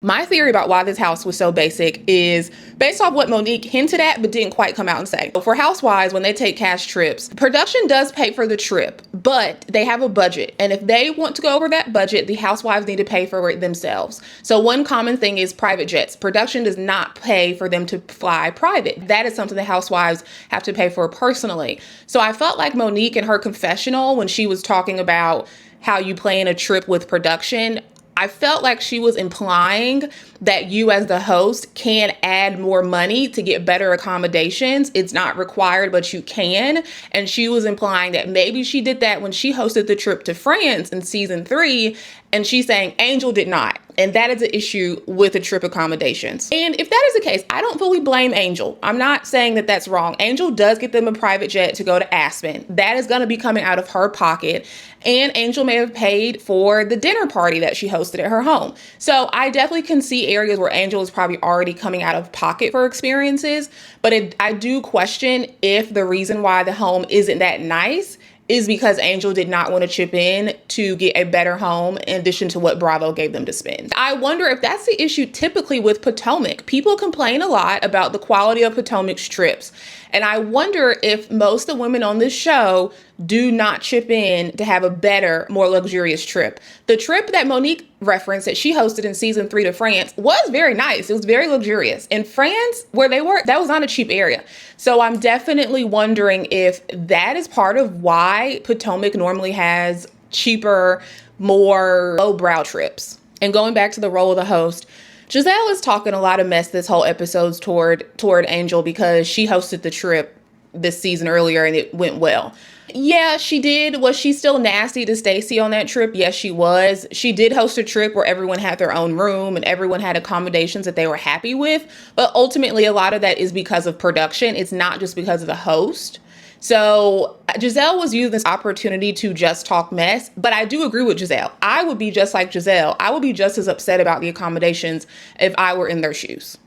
My theory about why this house was so basic is based off what Monique hinted at but didn't quite come out and say. For housewives, when they take cash trips, production does pay for the trip, but they have a budget. And if they want to go over that budget, the housewives need to pay for it themselves. So one common thing is private jets. Production does not pay for them to fly private. That is something the housewives have to pay for personally. So I felt like Monique in her confessional, when she was talking about how you plan a trip with production, I felt like she was implying that you as the host can add more money to get better accommodations. It's not required, but you can. And she was implying that maybe she did that when she hosted the trip to France in season 3. And she's saying Angel did not. And that is an issue with the trip accommodations. And if that is the case, I don't fully blame Angel. I'm not saying that that's wrong. Angel does get them a private jet to go to Aspen. That is going to be coming out of her pocket. And Angel may have paid for the dinner party that she hosted at her home. So I definitely can see areas where Angel is probably already coming out of pocket for experiences. But I do question if the reason why the home isn't that nice is because Angel did not want to chip in to get a better home in addition to what Bravo gave them to spend. I wonder if that's the issue typically with Potomac. People complain a lot about the quality of Potomac's trips. And I wonder if most of the women on this show do not chip in to have a better, more luxurious trip. The trip that Monique referenced that she hosted in season 3 to France was very nice. It was very luxurious. In France, where they were, that was not a cheap area. So I'm definitely wondering if that is part of why Potomac normally has cheaper, more lowbrow trips. And going back to the role of the host, Gizelle is talking a lot of mess this whole episode toward Angel because she hosted the trip this season earlier and it went well. Yeah, she did. Was she still nasty to Stacey on that trip? Yes, she was. She did host a trip where everyone had their own room and everyone had accommodations that they were happy with. But ultimately, a lot of that is because of production. It's not just because of the host. So Gizelle was using this opportunity to just talk mess, but I do agree with Gizelle. I would be just like Gizelle. I would be just as upset about the accommodations if I were in their shoes.